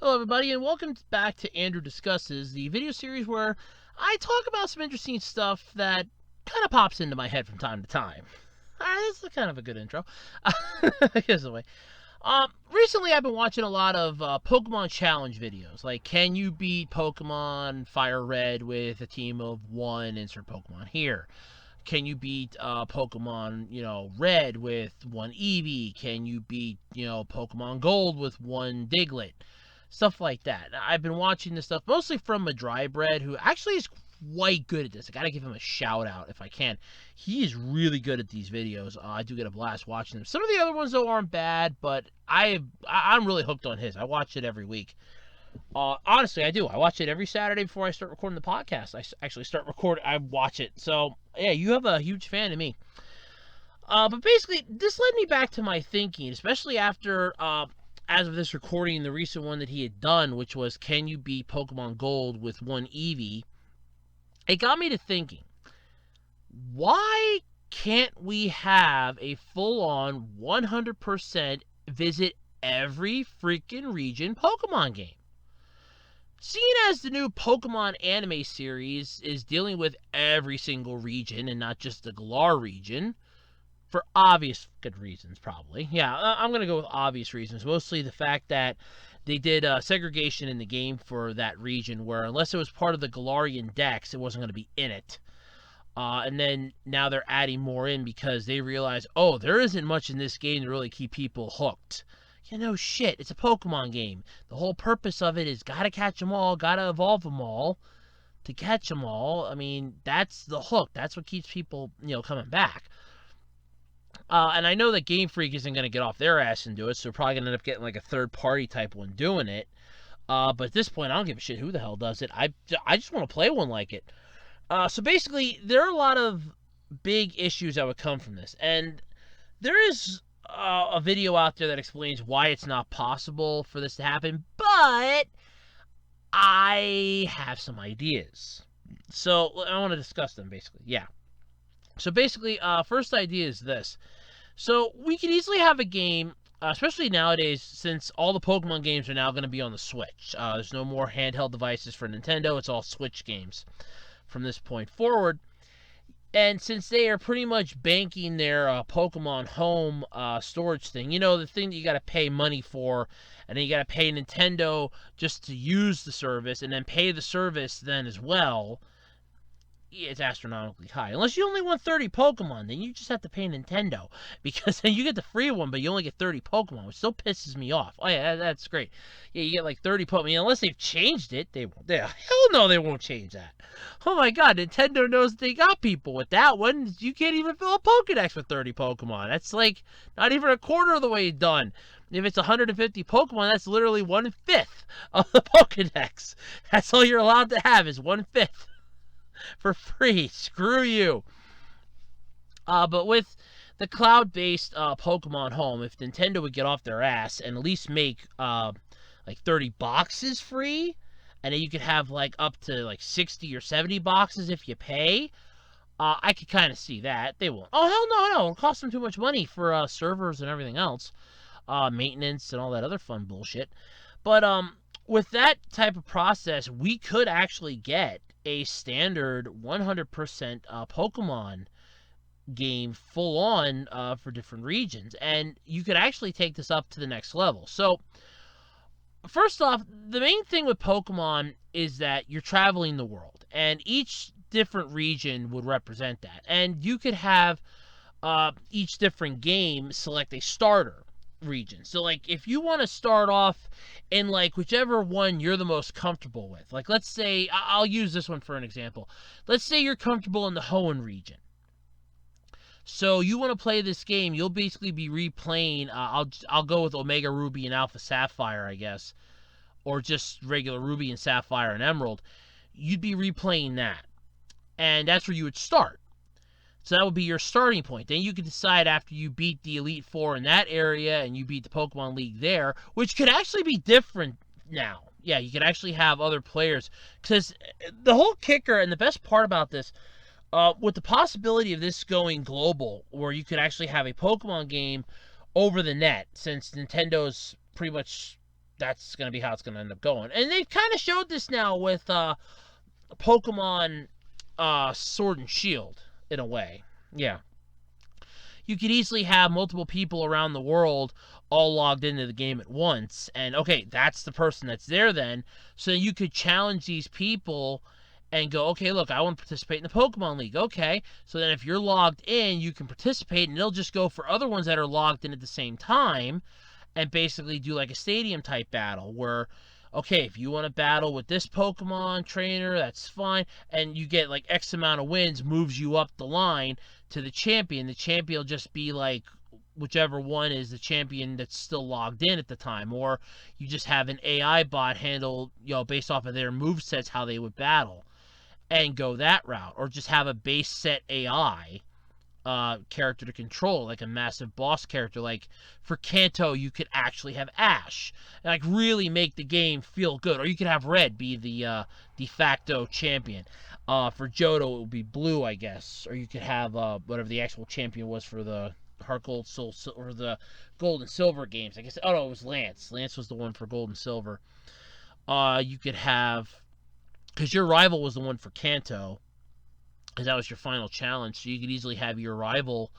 Hello everybody and welcome back to Andrew Discusses, the video series where I talk about some interesting stuff that kind of pops into my head from time to time. Alright, this is kind of a good intro. Here's the way. Recently I've been watching a lot of Pokemon challenge videos, like can you beat Pokemon Fire Red with a team of one insert Pokemon here? Can you beat Pokemon, Red with one Eevee? Can you beat, Pokemon Gold with one Diglett? Stuff like that. I've been watching this stuff mostly from Mah-Dry-Bread, who actually is quite good at this. I gotta give him a shout out if I can. He is really good at these videos. I do get a blast watching them. Some of the other ones though aren't bad, but I'm really hooked on his. I watch it every week. Honestly, I do. I watch it every Saturday before I start recording the podcast. I actually start recording. I watch it. So yeah, you have a huge fan of me. But basically, this led me back to my thinking, especially after as of this recording, the recent one that he had done, which was can you beat Pokemon Gold with one Eevee? It got me to thinking, why can't we have a full-on 100% visit every freaking region Pokemon game? Seeing as the new Pokemon anime series is dealing with every single region and not just the Galar region, for obvious good reasons, probably. Yeah, I'm going to go with obvious reasons. Mostly the fact that they did segregation in the game for that region where unless it was part of the Galarian Dex, it wasn't going to be in it. And then now they're adding more in because they realize, oh, there isn't much in this game to really keep people hooked. Shit, it's a Pokemon game. The whole purpose of it is gotta catch them all, gotta evolve them all to catch them all. I mean, that's the hook. That's what keeps people, coming back. And I know that Game Freak isn't going to get off their ass and do it, so they're probably going to end up getting like a third-party type one doing it. But at this point, I don't give a shit who the hell does it. I just want to play one like it. So basically, there are a lot of big issues that would come from this. And there is a video out there that explains why it's not possible for this to happen, but I have some ideas. So I want to discuss them, basically. Yeah. So basically, first idea is this. So we can easily have a game, especially nowadays, since all the Pokemon games are now going to be on the Switch. There's no more handheld devices for Nintendo. It's all Switch games from this point forward. And since they are pretty much banking their Pokemon Home storage thing, the thing that you got to pay money for, and then you got to pay Nintendo just to use the service, and then pay the service then as well, it's astronomically high. Unless you only want 30 Pokemon, then you just have to pay Nintendo. Because then you get the free one, but you only get 30 Pokemon, which still pisses me off. Oh yeah, that's great. Yeah, you get like 30 Pokemon. Unless they've changed it, they won't. Hell no, they won't change that. Oh my god, Nintendo knows they got people with that one. You can't even fill a Pokedex with 30 Pokemon. That's like not even a quarter of the way done. If it's 150 Pokemon, that's literally 1/5 of the Pokedex. That's all you're allowed to have is 1/5. For free. Screw you. But with the cloud-based Pokemon Home, if Nintendo would get off their ass and at least make like 30 boxes free, and then you could have like up to like 60 or 70 boxes if you pay, I could kind of see that. They won't. Oh, hell no. It'll cost them too much money for servers and everything else. Maintenance and all that other fun bullshit. But with that type of process, we could actually get a standard 100% Pokemon game full on for different regions, and you could actually take this up to the next level. So first off, the main thing with Pokemon is that you're traveling the world, and each different region would represent that, and you could have each different game select a starter region. So like if you want to start off in like whichever one you're the most comfortable with, like let's say I'll use this one for an example. Let's say you're comfortable in the Hoenn region. So you want to play this game, you'll basically be replaying I'll go with Omega Ruby and Alpha Sapphire, I guess, or just regular Ruby and Sapphire and Emerald. You'd be replaying that, and that's where you would start. So that would be your starting point. Then you can decide after you beat the Elite Four in that area and you beat the Pokemon League there, which could actually be different now. Yeah, you could actually have other players. Because the whole kicker and the best part about this, with the possibility of this going global, where you could actually have a Pokemon game over the net, since Nintendo's pretty much that's going to be how it's going to end up going. And they've kind of showed this now with Pokemon Sword and Shield, in a way. Yeah. You could easily have multiple people around the world all logged into the game at once. And, okay, that's the person that's there then. So you could challenge these people and go, okay, look, I want to participate in the Pokemon League. Okay, so then if you're logged in, you can participate, and they'll just go for other ones that are logged in at the same time and basically do like a stadium-type battle where, okay, if you want to battle with this Pokemon trainer, that's fine, and you get like X amount of wins, moves you up the line to the champion. The champion will just be like whichever one is the champion that's still logged in at the time, or you just have an AI bot handle, based off of their movesets, how they would battle, and go that route, or just have a base set AI character to control, like a massive boss character. Like for Kanto, you could actually have Ash, and like really make the game feel good. Or you could have Red be the de facto champion. For Johto, it would be Blue, I guess. Or you could have whatever the actual champion was for the Heart Gold, Soul, or the Gold and Silver games. I guess. Oh no, it was Lance. Lance was the one for Gold and Silver. You could have, because your rival was the one for Kanto, because that was your final challenge, so you could easily have your rival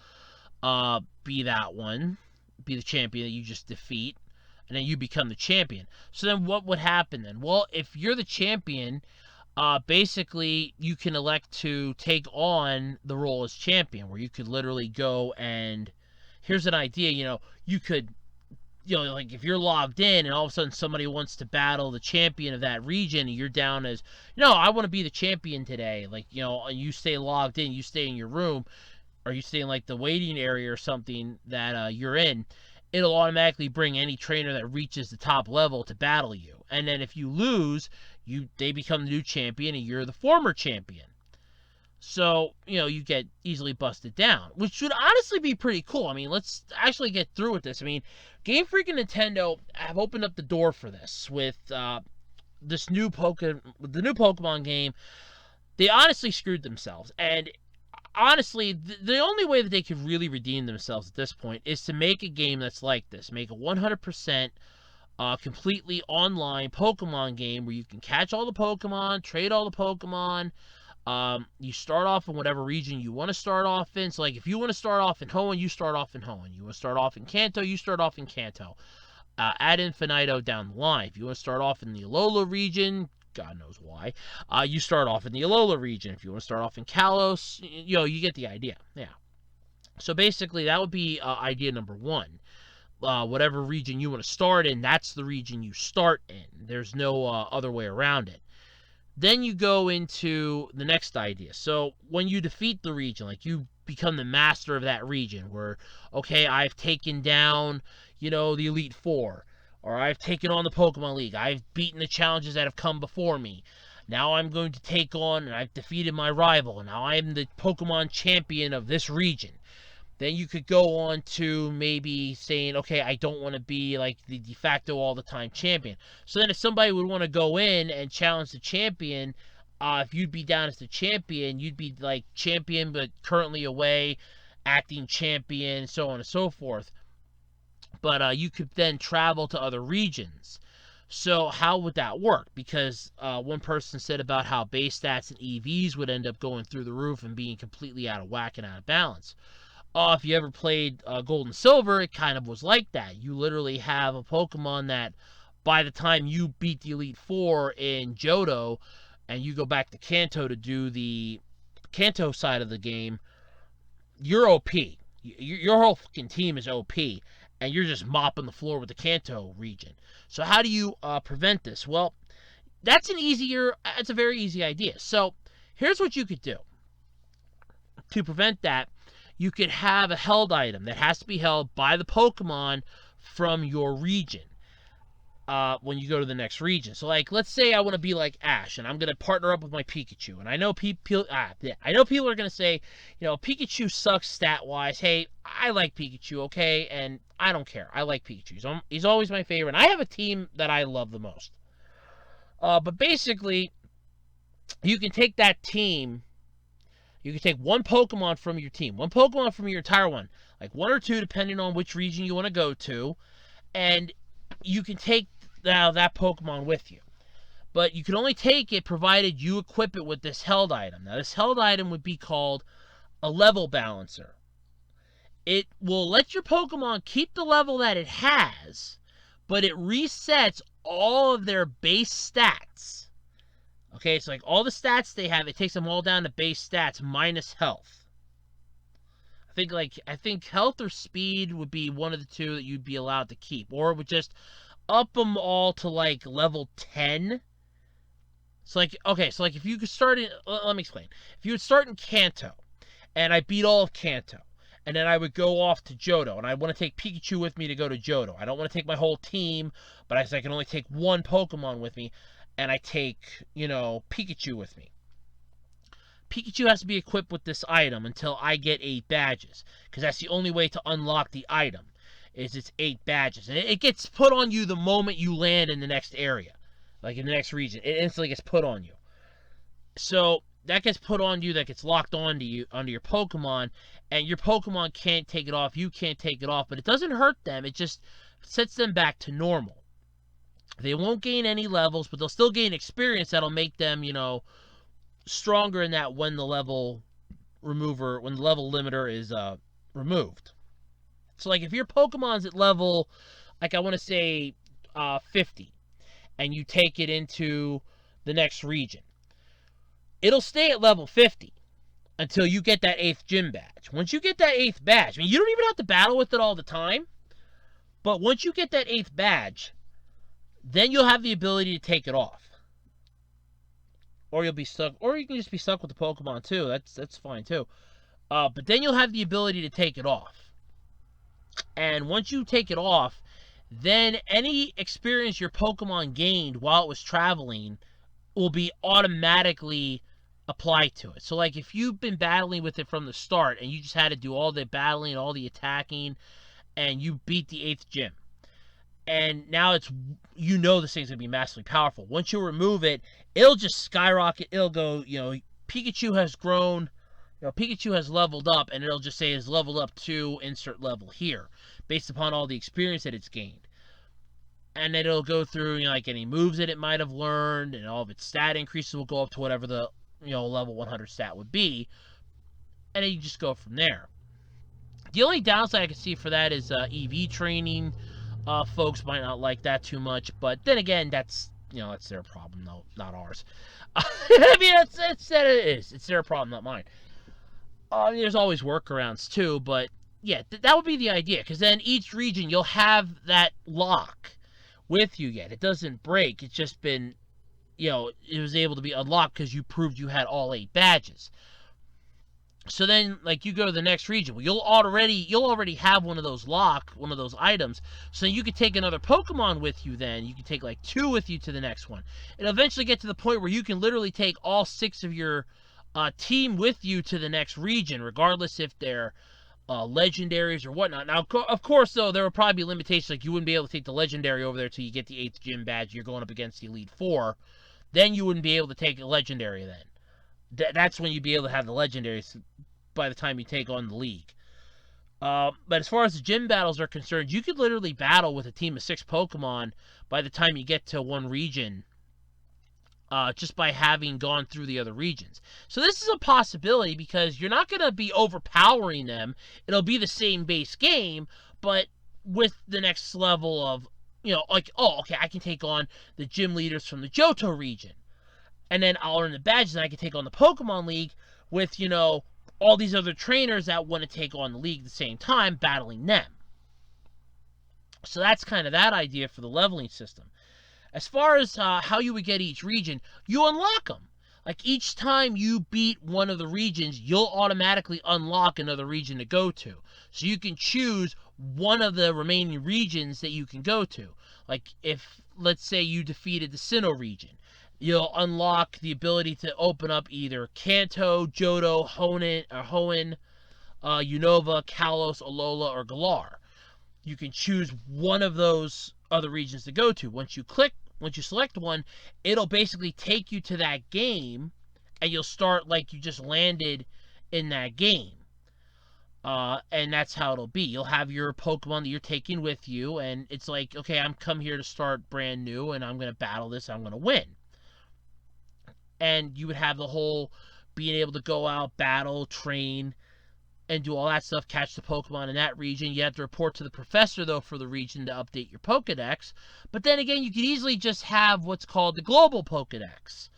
be that one, be the champion that you just defeat, and then you become the champion. So then what would happen then? Well, if you're the champion, basically you can elect to take on the role as champion, where you could literally go and, here's an idea, you could, like if you're logged in and all of a sudden somebody wants to battle the champion of that region, and you're down as, I want to be the champion today, like, and you stay logged in, you stay in your room, or you stay in like the waiting area or something that you're in, it'll automatically bring any trainer that reaches the top level to battle you. And then if you lose, they become the new champion and you're the former champion. So, you get easily busted down, which would honestly be pretty cool. I mean, let's actually get through with this. I mean, Game Freak and Nintendo have opened up the door for this with the new Pokemon game. They honestly screwed themselves. And honestly, the only way that they could really redeem themselves at this point is to make a game that's like this. Make a 100% completely online Pokemon game where you can catch all the Pokemon, trade all the Pokemon. You start off in whatever region you want to start off in. So, like, if you want to start off in Hoenn, you start off in Hoenn. You want to start off in Kanto, you start off in Kanto. Ad infinitum down the line. If you want to start off in the Alola region, God knows why, you start off in the Alola region. If you want to start off in Kalos, you get the idea. Yeah. So, basically, that would be idea number one. Whatever region you want to start in, that's the region you start in. There's no other way around it. Then you go into the next idea. So when you defeat the region, like you become the master of that region, where, okay, I've taken down, the Elite Four, or I've taken on the Pokemon League, I've beaten the challenges that have come before me. Now I'm going to take on, and I've defeated my rival, and now I'm the Pokemon champion of this region. Then you could go on to maybe saying, okay, I don't want to be like the de facto all the time champion. So then if somebody would want to go in and challenge the champion, if you'd be down as the champion, you'd be like champion but currently away, acting champion, so on and so forth. But you could then travel to other regions. So how would that work? Because one person said about how base stats and EVs would end up going through the roof and being completely out of whack and out of balance. If you ever played Gold and Silver, it kind of was like that. You literally have a Pokemon that by the time you beat the Elite Four in Johto and you go back to Kanto to do the Kanto side of the game, you're OP. Your whole fucking team is OP, and you're just mopping the floor with the Kanto region. So how do you prevent this? Well, it's a very easy idea. So here's what you could do to prevent that. You could have a held item that has to be held by the Pokemon from your region when you go to the next region. So, like, let's say I want to be like Ash, and I'm going to partner up with my Pikachu. And I know people are going to say, Pikachu sucks stat-wise. Hey, I like Pikachu, okay? And I don't care. I like Pikachu. He's always my favorite. And I have a team that I love the most. But basically, you can take that team. You can take one Pokemon from your team, one Pokemon from your entire one, like one or two, depending on which region you want to go to, and you can take that Pokemon with you. But you can only take it provided you equip it with this held item. Now, this held item would be called a level balancer. It will let your Pokemon keep the level that it has, but it resets all of their base stats. Okay, so like all the stats they have, it takes them all down to base stats minus health. I think health or speed would be one of the two that you'd be allowed to keep, or it would just up them all to like level 10. So like, okay, so like if you could start in, let me explain. If you would start in Kanto, and I beat all of Kanto, and then I would go off to Johto, and I want to take Pikachu with me to go to Johto. I don't want to take my whole team, but I can only take one Pokemon with me, and I take, Pikachu with me. Pikachu has to be equipped with this item until I get 8 badges, because that's the only way to unlock the item, is it's 8 badges. And it gets put on you the moment you land in the next area, like in the next region. It instantly gets put on you. So that gets put on you, that gets locked onto your Pokemon, and your Pokemon can't take it off, you can't take it off, but it doesn't hurt them, it just sets them back to normal. They won't gain any levels, but they'll still gain experience that'll make them, stronger in that when the level limiter is removed. So like if your Pokemon's at level, like I want to say 50, and you take it into the next region, it'll stay at level 50 until you get that 8th gym badge. Once you get that 8th badge, I mean, you don't even have to battle with it all the time, but once you get that 8th badge, then you'll have the ability to take it off. Or you'll be stuck, or you can just be stuck with the Pokemon too. That's fine too. But then you'll have the ability to take it off. And once you take it off, then any experience your Pokemon gained while it was traveling will be automatically applied to it. So like if you've been battling with it from the start and you just had to do all the battling, all the attacking, and you beat the 8th gym, and now it's, this thing's going to be massively powerful. Once you remove it, it'll just skyrocket. It'll go, Pikachu has grown, Pikachu has leveled up, and it'll just say it's leveled up to insert level here, based upon all the experience that it's gained. And then it'll go through, like any moves that it might have learned, and all of its stat increases will go up to whatever the, level 100 stat would be, and then you just go from there. The only downside I can see for that is EV training. Folks might not like that too much, but then again, that's their problem, though, not ours. I mean, it's their problem, not mine. There's always workarounds too, but yeah, that would be the idea, because then each region you'll have that lock with you yet. It doesn't break. It's just been, it was able to be unlocked because you proved you had all 8 badges. So then, like, you go to the next region, well, you'll already have one of those items, so you could take another Pokemon with you then. You can take, like, 2 with you to the next one. It'll eventually get to the point where you can literally take all 6 of your team with you to the next region, regardless if they're legendaries or whatnot. Now, of course, though, there will probably be limitations, like you wouldn't be able to take the legendary over there till you get the 8th gym badge. You're going up against the Elite Four. Then you wouldn't be able to take a legendary then. That's when you'd be able to have the legendaries by the time you take on the league. But as far as the gym battles are concerned, you could literally battle with a team of 6 Pokemon by the time you get to one region, just by having gone through the other regions. So this is a possibility because you're not going to be overpowering them. It'll be the same base game, but with the next level of, like, oh, okay, I can take on the gym leaders from the Johto region. And then I'll earn the badges and I can take on the Pokemon League with, all these other trainers that want to take on the league at the same time, battling them. So that's kind of that idea for the leveling system. As far as how you would get each region, you unlock them. Like each time you beat one of the regions, you'll automatically unlock another region to go to. So you can choose one of the remaining regions that you can go to. Like if, let's say, you defeated the Sinnoh region, you'll unlock the ability to open up either Kanto, Johto, Hoenn, Unova, Kalos, Alola, or Galar. You can choose one of those other regions to go to. Once you select one, it'll basically take you to that game, and you'll start like you just landed in that game. And that's how it'll be. You'll have your Pokemon that you're taking with you, and it's like, okay, I'm come here to start brand new, and I'm going to battle this, I'm going to win. And you would have the whole being able to go out, battle, train, and do all that stuff, catch the Pokemon in that region. You have to report to the professor, though, for the region to update your Pokedex. But then again, you could easily just have what's called the global Pokedex,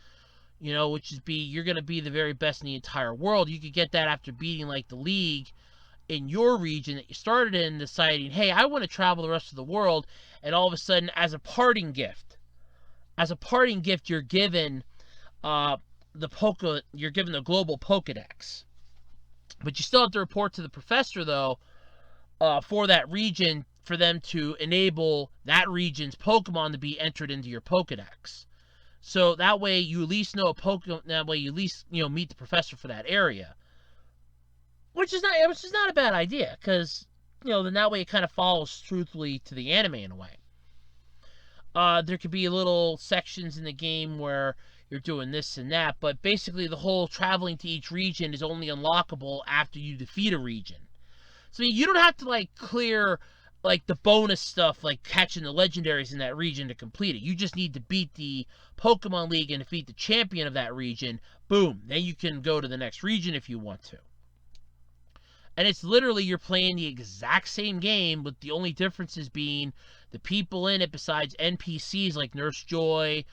which is you're going to be the very best in the entire world. You could get that after beating, like, the league in your region that you started in, deciding, hey, I want to travel the rest of the world, and all of a sudden, as a parting gift, you're given you're given the global Pokedex. But you still have to report to the professor, though, for that region, for them to enable that region's Pokemon to be entered into your Pokedex. So that way you at least know a Pokemon. That way you at least meet the professor for that area, which is not a bad idea, because then that way it kind of follows truthfully to the anime in a way. There could be little sections in the game where you're doing this and that, but basically the whole traveling to each region is only unlockable after you defeat a region. So you don't have to clear the bonus stuff, like catching the legendaries in that region to complete it. You just need to beat the Pokemon League and defeat the champion of that region. Boom. Then you can go to the next region if you want to. And it's literally you're playing the exact same game, with the only differences being the people in it, besides NPCs like Nurse Joy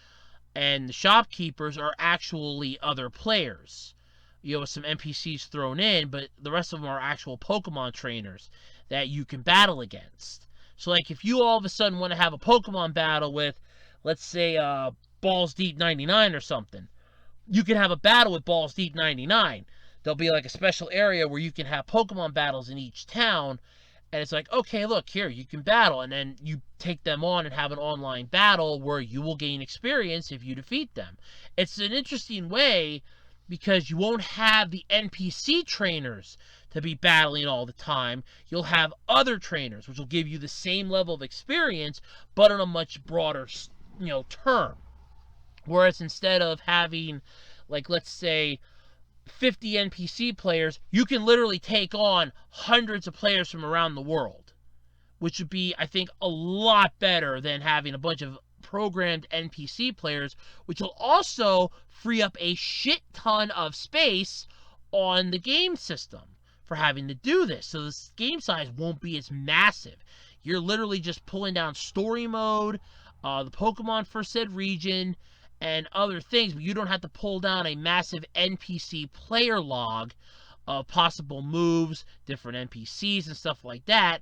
and the shopkeepers, are actually other players. With some NPCs thrown in, but the rest of them are actual Pokemon trainers that you can battle against. So, if you all of a sudden want to have a Pokemon battle with, let's say, Balls Deep 99 or something, you can have a battle with Balls Deep 99. There'll be a special area where you can have Pokemon battles in each town, and it's like, okay, look, here, you can battle, and then you take them on and have an online battle where you will gain experience if you defeat them. It's an interesting way, because you won't have the NPC trainers to be battling all the time. You'll have other trainers, which will give you the same level of experience, but on a much broader, term. Whereas instead of having, let's say, 50 NPC players, you can literally take on hundreds of players from around the world, which would be, I think, a lot better than having a bunch of programmed NPC players, which will also free up a shit ton of space on the game system for having to do this. So the game size won't be as massive. You're literally just pulling down story mode, the Pokemon for said region, and other things, but you don't have to pull down a massive NPC player log of possible moves, different NPCs and stuff like that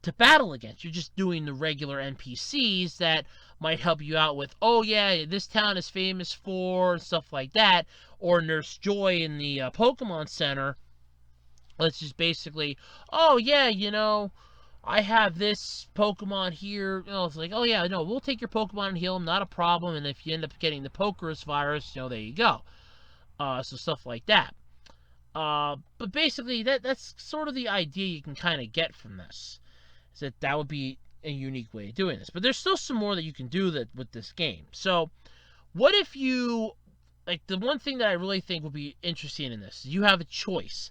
to battle against. You're just doing the regular NPCs that might help you out with, oh yeah, this town is famous for, and stuff like that. Or Nurse Joy in the Pokemon Center. Let's just basically, oh yeah, I have this Pokemon here. It's like, oh yeah, no, we'll take your Pokemon and heal them, not a problem. And if you end up getting the Pokerus virus, there you go. So stuff like that. But basically, that's sort of the idea you can kind of get from this. Is that would be a unique way of doing this. But there's still some more that you can do with this game. So, what if you, the one thing that I really think would be interesting in this is you have a choice.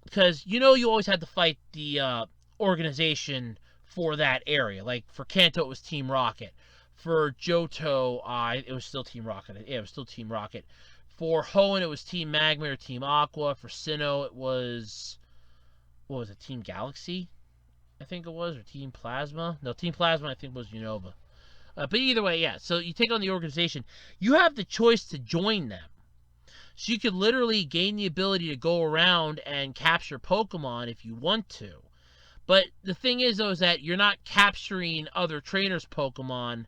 Because, you always had to fight the organization for that area. Like, for Kanto, it was Team Rocket. For Johto, it was still Team Rocket. Yeah, it was still Team Rocket. For Hoenn, it was Team Magma or Team Aqua. For Sinnoh, it was, what was it, Team Galaxy? I think it was, or Team Plasma? No, Team Plasma, I think, was Unova. But either way, yeah, so you take on the organization. You have the choice to join them. So you could literally gain the ability to go around and capture Pokemon if you want to. But the thing is, though, is that you're not capturing other trainers' Pokemon,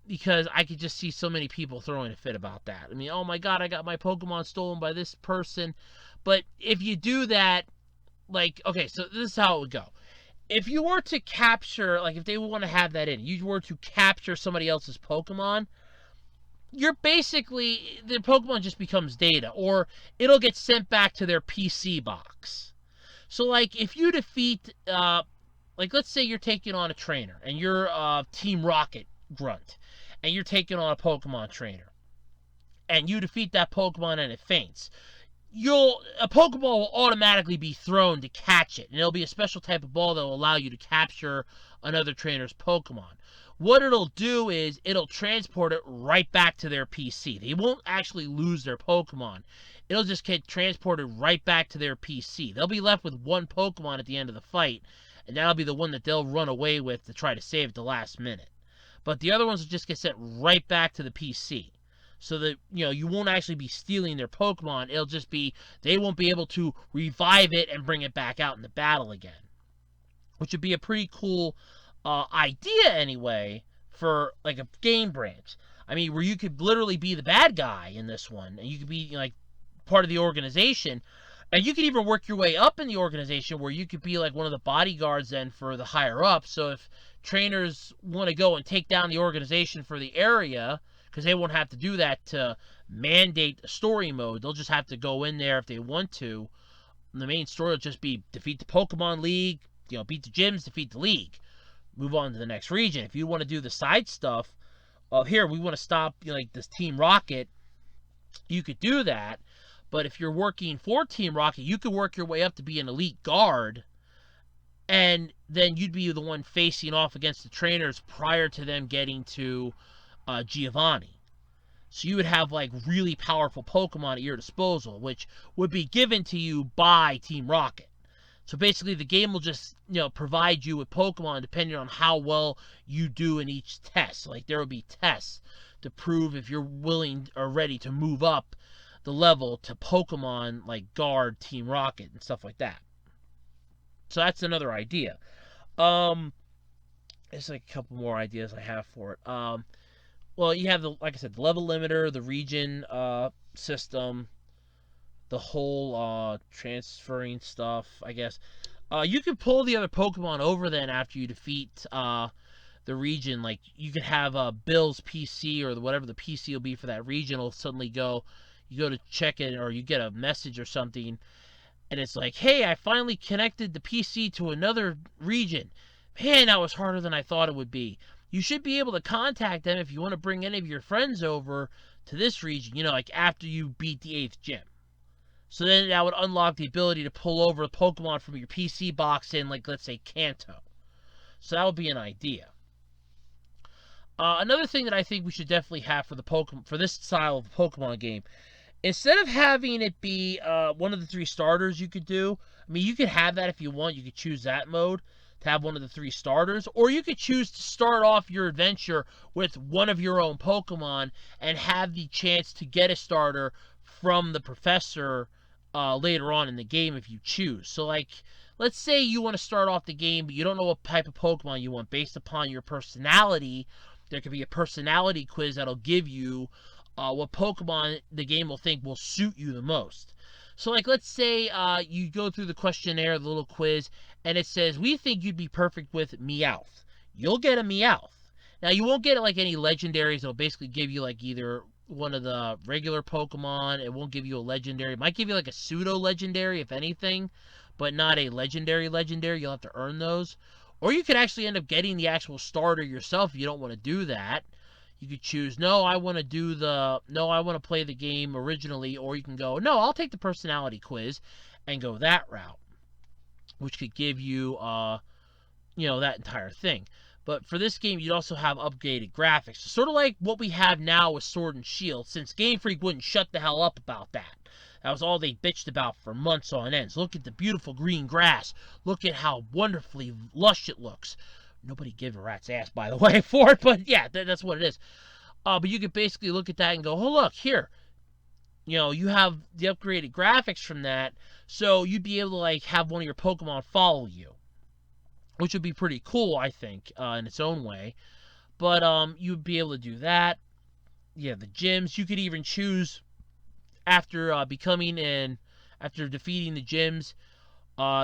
because I could just see so many people throwing a fit about that. I mean, oh my god, I got my Pokemon stolen by this person. But if you do that, okay, so this is how it would go. If you were to capture, if they want to have that in, you were to capture somebody else's Pokemon, you're basically, the Pokemon just becomes data, or it'll get sent back to their PC box. So, if you defeat, let's say you're taking on a trainer, and you're Team Rocket Grunt, and you're taking on a Pokemon trainer, and you defeat that Pokemon and it faints. a Pokeball will automatically be thrown to catch it, and it'll be a special type of ball that will allow you to capture another trainer's Pokemon. What it'll do is it'll transport it right back to their PC. They won't actually lose their Pokemon. It'll just get transported right back to their PC. They'll be left with one Pokemon at the end of the fight, and that'll be the one that they'll run away with to try to save at the last minute. But the other ones will just get sent right back to the PC. So that, you won't actually be stealing their Pokemon. It'll just be, they won't be able to revive it and bring it back out in the battle again. Which would be a pretty cool idea anyway for like a game branch. I mean, where you could literally be the bad guy in this one, and you could be like part of the organization, and you could even work your way up in the organization where you could be like one of the bodyguards then for the higher up. So if trainers want to go and take down the organization for the area, because they won't have to do that to mandate story mode. They'll just have to go in there if they want to. The main story will just be defeat the Pokemon League, beat the gyms, defeat the league. Move on to the next region. If you want to do the side stuff, here, we want to stop like this Team Rocket, you could do that. But if you're working for Team Rocket, you could work your way up to be an elite guard, and then you'd be the one facing off against the trainers prior to them getting to Giovanni. So you would have like really powerful Pokemon at your disposal, which would be given to you by Team Rocket. So basically the game will just, provide you with Pokemon depending on how well you do in each test. Like there will be tests to prove if you're willing or ready to move up the level to Pokemon like Guard, Team Rocket, and stuff like that. So that's another idea. There's like a couple more ideas I have for it. Well, you have like I said, the level limiter, the region system, the whole transferring stuff, I guess. You can pull the other Pokemon over then after you defeat the region. Like you could have Bill's PC or whatever the PC will be for that region will suddenly go. You go to check it, or you get a message or something, and it's like, hey, I finally connected the PC to another region. Man, that was harder than I thought it would be. You should be able to contact them if you want to bring any of your friends over to this region, like after you beat the 8th gym. So then that would unlock the ability to pull over a Pokemon from your PC box in, like, let's say, Kanto. So that would be an idea. Another thing that I think we should definitely have for this style of Pokemon game, instead of having it be one of the 3 starters you could do, I mean, you could have that if you want. You could choose that mode to have one of the 3 starters, or you could choose to start off your adventure with one of your own Pokemon and have the chance to get a starter from the professor later on in the game if you choose. So like, let's say you want to start off the game, but you don't know what type of Pokemon you want based upon your personality. There could be a personality quiz that'll give you what Pokemon the game will think will suit you the most. So like, let's say you go through the questionnaire, the little quiz, and it says, we think you'd be perfect with Meowth. You'll get a Meowth. Now, you won't get like any legendaries. It'll basically give you like either one of the regular Pokemon. It won't give you a legendary. It might give you like a pseudo-legendary, if anything, but not a legendary. You'll have to earn those. Or you could actually end up getting the actual starter yourself if you don't want to do that. You could choose, no, I want to play the game originally, or you can go, no, I'll take the personality quiz and go that route, which could give you, that entire thing. But for this game, you'd also have upgraded graphics. Sort of like what we have now with Sword and Shield, since Game Freak wouldn't shut the hell up about that. That was all they bitched about for months on end. So look at the beautiful green grass. Look at how wonderfully lush it looks. Nobody gave a rat's ass, by the way, for it, but yeah, that's what it is. But you could basically look at that and go, oh, look, here. You have the upgraded graphics from that, so you'd be able to, like, have one of your Pokemon follow you, which would be pretty cool, I think, in its own way. But you'd be able to do that. Yeah, the gyms. You could even choose, after defeating the gyms,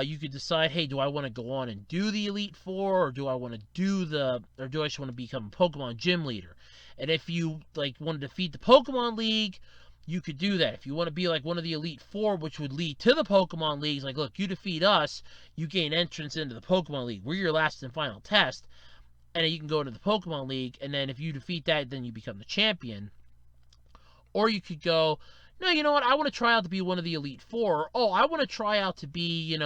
you could decide, hey, do I want to go on and do the Elite Four, or do I just want to become a Pokemon gym leader? And if you like want to defeat the Pokemon League, you could do that. If you want to be like one of the Elite Four, which would lead to the Pokemon Leagues, like, look, you defeat us, you gain entrance into the Pokemon League. We're your last and final test, and then you can go into the Pokemon League, and then if you defeat that, then you become the champion. Or you could go, no, you know what, I want to try out to be one of the Elite Four. Or, oh, I want to try out to be,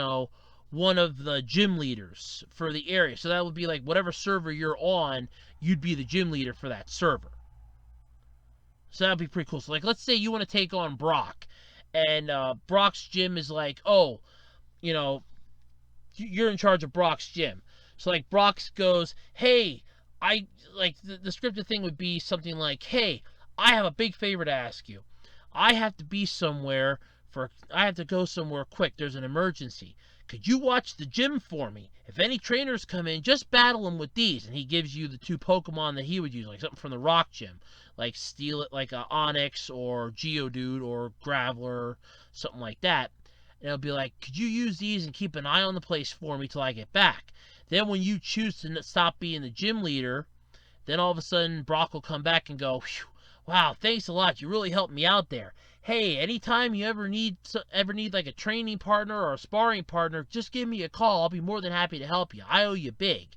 one of the gym leaders for the area. So that would be like whatever server you're on, you'd be the gym leader for that server. So that would be pretty cool. So, like, let's say you want to take on Brock, and Brock's gym is like, oh, you know, you're in charge of Brock's gym. So, like, Brock goes, hey, the scripted thing would be something like, hey, I have a big favor to ask you. I have to go somewhere quick. There's an emergency. Could you watch the gym for me? If any trainers come in, just battle them with these. And he gives you the 2 Pokemon that he would use, like something from the Rock Gym, like like a Onix or Geodude or Graveler, something like that. And it'll be like, could you use these and keep an eye on the place for me till I get back? Then when you choose to stop being the gym leader, then all of a sudden Brock will come back and go, wow, thanks a lot. You really helped me out there. Hey, anytime you ever need like a training partner or a sparring partner, just give me a call. I'll be more than happy to help you. I owe you big.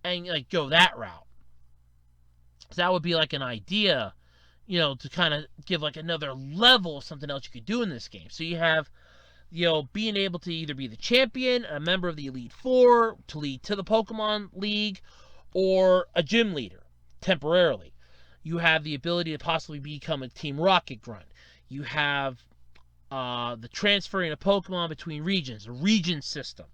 And like go that route. So that would be like an idea, to kind of give like another level of something else you could do in this game. So you have, being able to either be the champion, a member of the Elite Four, to lead to the Pokemon League, or a gym leader, temporarily. You have the ability to possibly become a Team Rocket Grunt. You have the transferring of Pokemon between regions, a region system.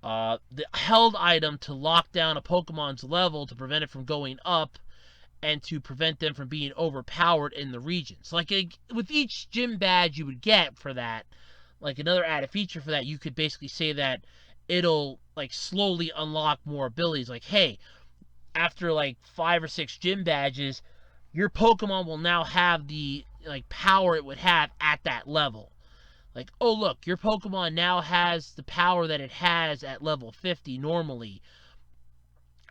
The held item to lock down a Pokemon's level to prevent it from going up and to prevent them from being overpowered in the regions. Like with each gym badge you would get for that, like another added feature for that, you could basically say that it'll like slowly unlock more abilities. Like, hey, after like 5 or 6 gym badges, your Pokemon will now have the like power it would have at that level. Like, oh look, your Pokemon now has the power that it has at level 50 normally.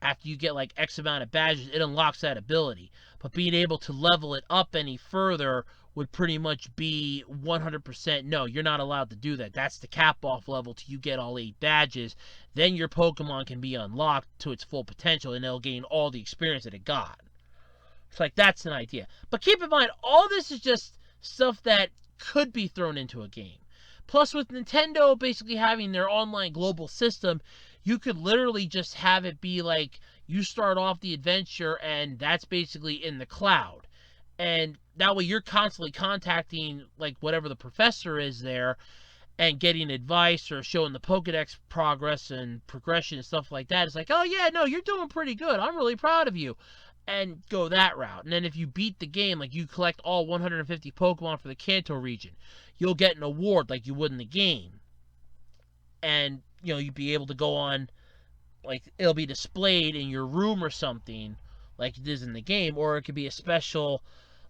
After you get like X amount of badges, it unlocks that ability. But being able to level it up any further would pretty much be 100% no, you're not allowed to do that. That's the cap off level till you get all 8 badges. Then your Pokemon can be unlocked to its full potential and it'll gain all the experience that it got. It's like, that's an idea. But keep in mind, all this is just stuff that could be thrown into a game. Plus, with Nintendo basically having their online global system, you could literally just have it be like, you start off the adventure and that's basically in the cloud. And that way you're constantly contacting like whatever the professor is there and getting advice or showing the Pokedex progress and progression and stuff like that. It's like, oh yeah, no, you're doing pretty good. I'm really proud of you. And go that route. And then if you beat the game, like you collect all 150 Pokemon for the Kanto region, you'll get an award like you would in the game. And, you'd be able to go on, like, it'll be displayed in your room or something, like it is in the game. Or it could be a special,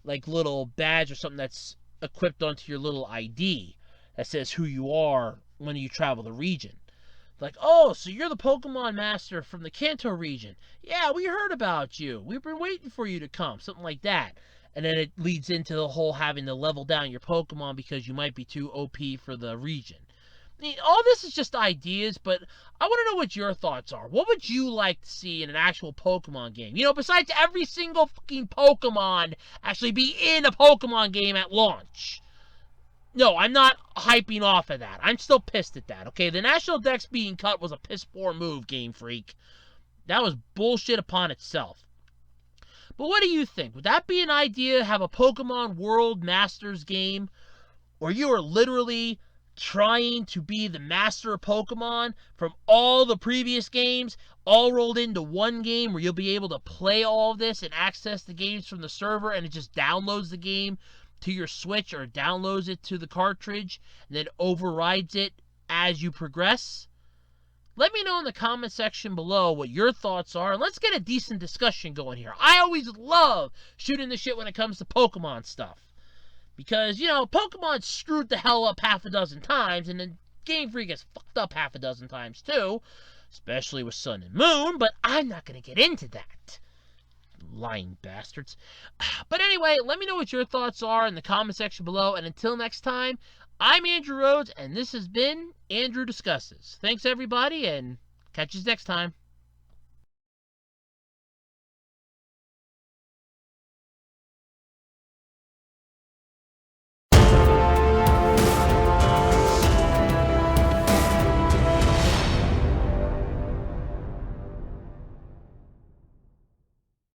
like, little badge or something that's equipped onto your little ID that says who you are when you travel the region. Like, oh, so you're the Pokemon Master from the Kanto region. Yeah, we heard about you. We've been waiting for you to come. Something like that. And then it leads into the whole having to level down your Pokemon because you might be too OP for the region. I mean, all this is just ideas, but I want to know what your thoughts are. What would you like to see in an actual Pokemon game? Besides every single fucking Pokemon actually be in a Pokemon game at launch. No, I'm not hyping off of that. I'm still pissed at that, okay? The National Dex being cut was a piss-poor move, Game Freak. That was bullshit upon itself. But what do you think? Would that be an idea to have a Pokemon World Masters game where you are literally trying to be the master of Pokemon from all the previous games, all rolled into one game where you'll be able to play all of this and access the games from the server, and it just downloads the game to your Switch or downloads it to the cartridge and then overrides it as you progress? Let me know in the comment section below what your thoughts are, and let's get a decent discussion going here. I always love shooting the shit when it comes to Pokemon stuff. Because, Pokemon screwed the hell up half a dozen times, and then Game Freak gets fucked up half a dozen times too. Especially with Sun and Moon, but I'm not going to get into that. Lying bastards. But anyway, let me know what your thoughts are in the comment section below. And until next time, I'm Andrew Rhodes, and this has been Andrew Discusses. Thanks, everybody, and catch you next time.